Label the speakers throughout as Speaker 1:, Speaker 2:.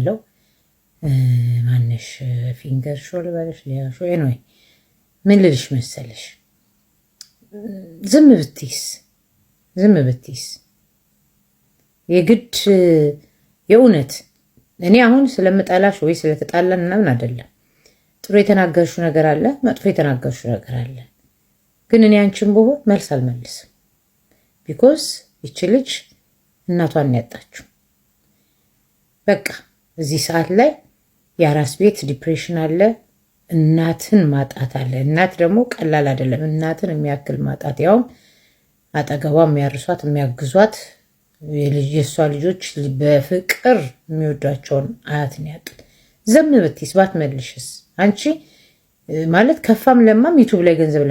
Speaker 1: ለው ማነሽ ፊንገር ሾ ልበለሽ ሊያሾ ነው። ምን ልልሽ መሰለሽ ዝም ብትይስ የግድ የእውነት እኔ አሁን ስለምጠላሽ ወይ ስለተጣላን ምናምን አይደለም። ጥሩ የተናገርሽው ነገር አለ፣ መጥፎ የተናገርሽው ነገር አለ። ግን እኔ አንቺን ብሆን መልስ አልመልስም። ቢኮዝ ይቺ ልጅ እናቷን ያጣችው በቃ እዚህ ሰዓት ላይ የአራስ ቤት ዲፕሬሽን አለ፣ እናትን ማጣት አለ። እናት ደግሞ ቀላል አይደለም። እናትን የሚያክል ማጣት ያውም አጠገቧ የሚያርሷት የሚያግዟት የእሷ ልጆች በፍቅር የሚወዷቸውን አያትን ያጡት። ዝም ብትይስ ባትመልሽስ? አንቺ ማለት ከፋም ለማም ዩቱብ ላይ ገንዘብ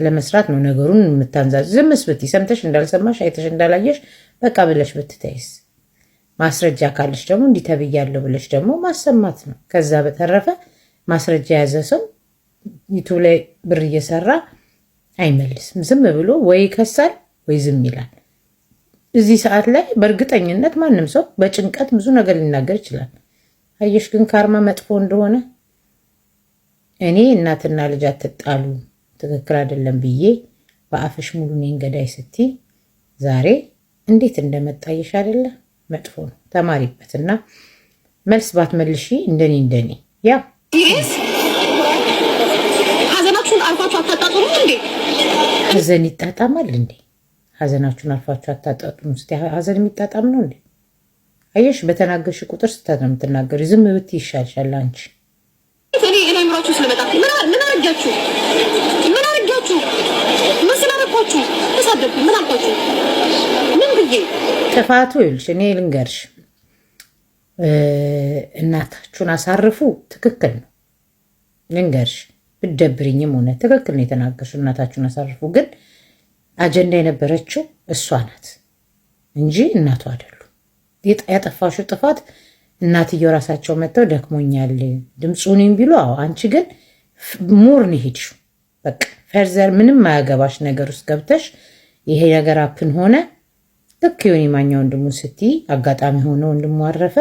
Speaker 1: ለመስራት ነው ነገሩን የምታንዛዝ። ዝምስ ብትይ ሰምተሽ እንዳልሰማሽ አይተሽ እንዳላየሽ በቃ ብለሽ ብትተይስ? ማስረጃ ካለሽ ደግሞ እንዲህ ተብያለሁ ብለሽ ደግሞ ማሰማት ነው። ከዛ በተረፈ ማስረጃ የያዘ ሰው ዩቱብ ላይ ብር እየሰራ አይመልስም። ዝም ብሎ ወይ ይከሳል ወይ ዝም ይላል። እዚህ ሰዓት ላይ በእርግጠኝነት ማንም ሰው በጭንቀት ብዙ ነገር ሊናገር ይችላል። አየሽ ግን ካርማ መጥፎ እንደሆነ እኔ እናትና ልጅ አትጣሉ ትክክል አይደለም ብዬ በአፍሽ ሙሉ ነኝ ገዳይ ስትይ ዛሬ እንዴት እንደመጣየሽ አይደለ? መጥፎ ነው። ተማሪበትና መልስ ባትመልሺ እንደኔ ያ
Speaker 2: ሀዘናችሁን አልፋችሁ አታጣጡም እንዴ?
Speaker 1: ሀዘን ይጣጣማል እንዴ? ሀዘናችሁን አልፋችሁ አታጣጡም? እስቲ ሀዘን የሚጣጣም ነው እንዴ? አየሽ በተናገርሽ ቁጥር ስህተት ነው የምትናገሪው። ዝም ብትይ ይሻልሻል አንቺ።
Speaker 2: እኔ ምራችሁ ስለመጣ ምን አረጋችሁ? ምን ስላረኳችሁ? ተሳደብኩ? ምን አልኳችሁ? ምን ብዬ?
Speaker 1: ጥፋቱ ይልሽ እኔ ልንገርሽ፣ እናታችሁን አሳርፉ ትክክል ነው። ልንገርሽ ብትደብሪኝም ሆነ ትክክል ነው የተናገርሽው። እናታችሁን አሳርፉ። ግን አጀንዳ የነበረችው እሷ ናት እንጂ እናቱ አይደሉም። ያጠፋሽው ጥፋት እናትየው ራሳቸው መጥተው ደክሞኛል ድምፁንም ቢሉ አንቺ ግን ሞር ነው ሄድሽው። በቃ ፈርዘር ምንም ማያገባሽ ነገር ውስጥ ገብተሽ ይሄ ነገር አፕን ሆነ። ልክ ዮኒ ማኛ ወንድሙ ስትይ አጋጣሚ ሆነ ወንድሙ አረፈ።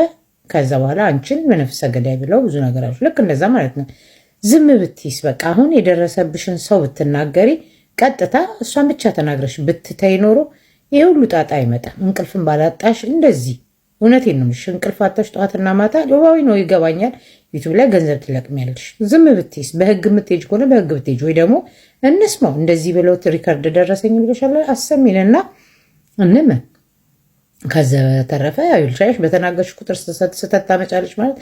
Speaker 1: ከዛ በኋላ አንቺን በነፍሰ ገዳይ ብለው ብዙ ነገር አሉ። ልክ እንደዛ ማለት ነው። ዝም ብትይስ በቃ አሁን የደረሰብሽን ሰው ብትናገሪ ቀጥታ እሷን ብቻ ተናግረሽ ብትተይ ኖሮ ይሄ ሁሉ ጣጣ አይመጣም። እንቅልፍን ባላጣሽ እንደዚህ እውነቴን ነው የምልሽ። እንቅልፍ አጣሽ ጠዋትና ማታ ሎባዊ ነው ይገባኛል። ዩቲዩብ ላይ ገንዘብ ትለቅሚያለሽ። ዝም ብትይስ በህግ የምትሄጅ ከሆነ በህግ ብትሄጅ ወይ ደግሞ እንስማው። እንደዚህ ብለው ሪከርድ ደረሰኝ ብለሻል አሰሚንና እንምን ከዛ በተረፈ ይልሻሽ በተናገርሽ ቁጥር ስተት ታመጫለሽ ማለት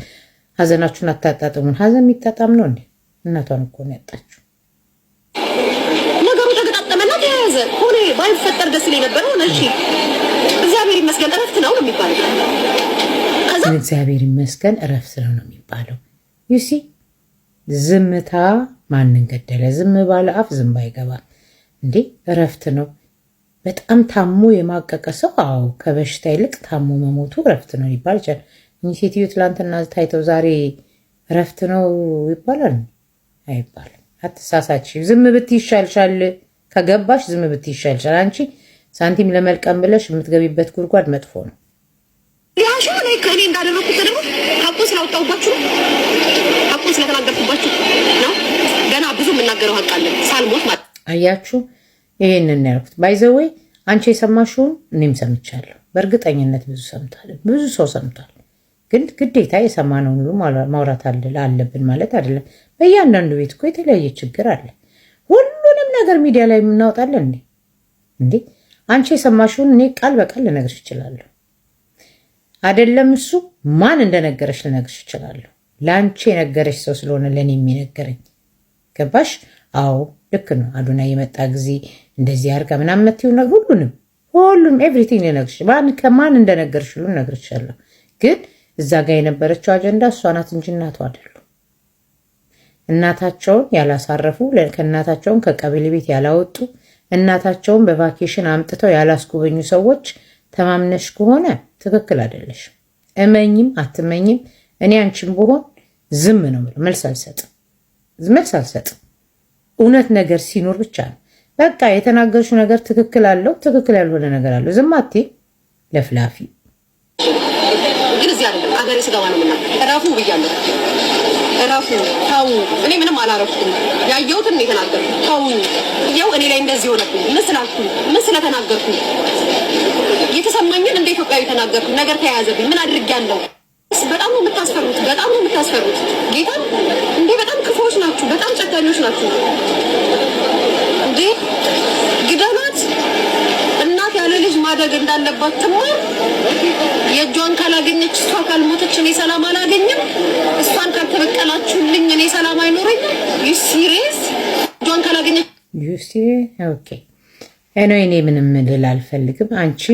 Speaker 1: ሀዘናችሁን አታጣጥሙን። ሀዘን የሚጣጣም ነው እንዴ? እናቷን እኮ ነው ያጣችሁ።
Speaker 2: ነገሩ ተገጣጠመና ተያያዘ ሆነ። ባይፈጠር ደስ ይለኝ ነበር። ሆነ እሺ እግዚአብሔር ይመስገን እረፍት ነው የሚባለው። ከዛ
Speaker 1: እግዚአብሔር ይመስገን እረፍት ነው የሚባለው። ዩሲ ዝምታ ማንን ገደለ? ዝም ባለ አፍ ዝም አይገባም እንዴ? እረፍት ነው። በጣም ታሞ የማቀቀ ሰው ከበሽታ ይልቅ ታሞ መሞቱ እረፍት ነው ይባል ይችላል። እኚህ ሴትዮ ትላንትና ታይተው ዛሬ እረፍት ነው ይባላል? አይባልም። አትሳሳች። ዝም ብትይ ይሻልሻል። ከገባሽ ዝም ብትይ ይሻልሻል። አንቺ ሳንቲም ለመልቀም ብለሽ የምትገቢበት ጉድጓድ መጥፎ ነው።
Speaker 2: ያሹ ላይ ከኔ እንዳደረኩት ደግሞ ሀቁን ስላወጣሁባችሁ ሀቁን ስለተናገርኩባችሁ ነው። ገና ብዙ የምናገረው ሀቅ አለ ሳልሞት ማለት
Speaker 1: አያችሁ። ይሄንን ያልኩት ባይዘወይ አንቺ የሰማሽውን እኔም ሰምቻለሁ። በእርግጠኝነት ብዙ ሰው ሰምቷል። ግን ግዴታ የሰማነውን ሁሉ ማውራት አለብን ማለት አይደለም። በእያንዳንዱ ቤት እኮ የተለያየ ችግር አለ። ሁሉንም ነገር ሚዲያ ላይ የምናወጣለን እንዴ? አንቺ የሰማሽውን እኔ ቃል በቃል ልነግርሽ እችላለሁ። አይደለም እሱ ማን እንደነገረሽ ልነግርሽ እችላለሁ። ለአንቺ የነገረሽ ሰው ስለሆነ ለእኔ የሚነገረኝ ገባሽ? አዎ ልክ ነው። አዶናይ የመጣ ጊዜ እንደዚህ አድርጋ ምናምን መትይው ነገር ሁሉም ኤቭሪቲንግ ልነግርሽ ከማን እንደነገርሽ ሁሉ እነግርሻለሁ። ግን እዛ ጋር የነበረችው አጀንዳ እሷ ናት እንጂ እናቷ አይደሉም። እናታቸውን ያላሳረፉ ከእናታቸውን ከቀበሌ ቤት ያላወጡ እናታቸውን በቫኬሽን አምጥተው ያላስጎበኙ ሰዎች ተማምነሽ ከሆነ ትክክል አይደለሽ። እመኝም አትመኝም እኔ አንቺም ብሆን ዝም ነው የምለው። መልስ አልሰጥም። እውነት ነገር ሲኖር ብቻ ነው በቃ የተናገርሽው ነገር ትክክል አለው፣ ትክክል ያልሆነ ነገር አለው። ዝም አትይ ለፍላፊ።
Speaker 2: ግን እዚህ አይደለም አገሬ ስገባ ነው የምናገረው። እረፉ ብያለሁ። እረፉ፣ ተው። እኔ ምንም አላረኩም። ያየሁትን ነው የተናገርኩት። ተው። ይኸው እኔ ላይ እንደዚህ ሆነብኝ። ምን ስላልኩኝ፣ ምን ስለተናገርኩኝ፣ የተሰማኝን እንደ ኢትዮጵያዊ ተናገርኩኝ። ነገር ተያያዘብኝ። ምን አድርጌያለሁ? በጣም ነው የምታስፈሩት። በጣም ነው የምታስፈሩት። ጌታ እንዴ! በጣም ክፉዎች ናችሁ። በጣም ጨካኞች ናችሁ እንዴ! ግደሏት። እናት ያለ ልጅ ማደግ እንዳለባት ትማር። የእጇን ካላገኘች እሷ ካልሞተች እኔ ሰላም አላገኝም። እሷን ካልተበቀላችሁልኝ እኔ ሰላም አይኖረኝም። ዩ ሲሪየስ? እጇን ካላገኘች
Speaker 1: ኦኬ። እኔ ምንም ልል አልፈልግም። አንቺ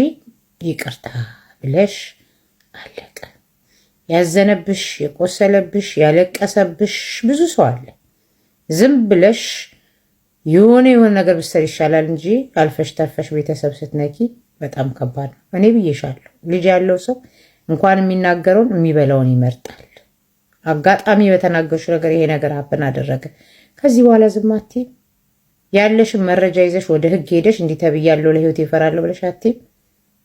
Speaker 1: ይቅርታ ብለሽ አለቀ። ያዘነብሽ፣ የቆሰለብሽ፣ ያለቀሰብሽ ብዙ ሰው አለ። ዝም ብለሽ የሆነ ነገር ብትሰሪ ይሻላል እንጂ አልፈሽ ተርፈሽ ቤተሰብ ስትነኪ በጣም ከባድ ነው። እኔ ብዬሻለሁ፣ ልጅ ያለው ሰው እንኳን የሚናገረውን የሚበላውን ይመርጣል። አጋጣሚ በተናገርሽ ነገር ይሄ ነገር ሀፕን አደረገ፣ ከዚህ በኋላ ዝም አትይም። ያለሽን መረጃ ይዘሽ ወደ ህግ ሄደሽ እንዲህ ተብያለሁ ለህይወት ይፈራለሁ ብለሽ አትይም።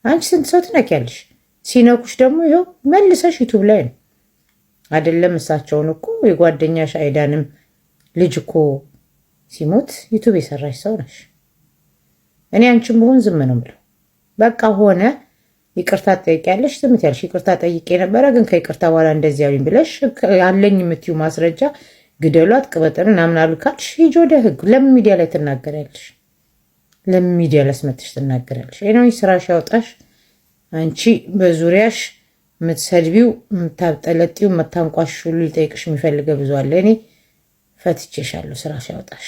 Speaker 1: አንቺ ስንት ሰው ትነኪያለሽ? ሲነኩሽ ደግሞ ይኸው መልሰሽ ዩቱብ ላይ ነው አይደለም። እሳቸውን እኮ የጓደኛሽ አይዳንም ልጅ እኮ ሲሞት ዩቱብ የሰራሽ ሰው ነሽ። እኔ አንቺም ብሆን ዝም ነው ብለው በቃ ሆነ። ይቅርታ ትጠይቂያለሽ፣ ዝም ትያለሽ። ይቅርታ ጠይቄ ነበረ ግን ከይቅርታ በኋላ እንደዚህ ያሉኝ ብለሽ አለኝ የምትዩ ማስረጃ ግደሏት፣ ቅበጥን ምናምን አሉ ካልሽ ሂጂ ወደ ህግ። ለምን ሚዲያ ላይ ትናገሪያለሽ? ለምን ሚዲያ ላይ አስመጥተሽ ትናገሪያለሽ? ይሄ ስራሽ ያውጣሽ። አንቺ በዙሪያሽ የምትሰድቢው የምታብጠለጢው የምታንቋሽ ሁሉ ሊጠይቅሽ የሚፈልገ ብዙ አለ። እኔ ፈትቼሻለሁ። ስራሽ ያውጣሽ።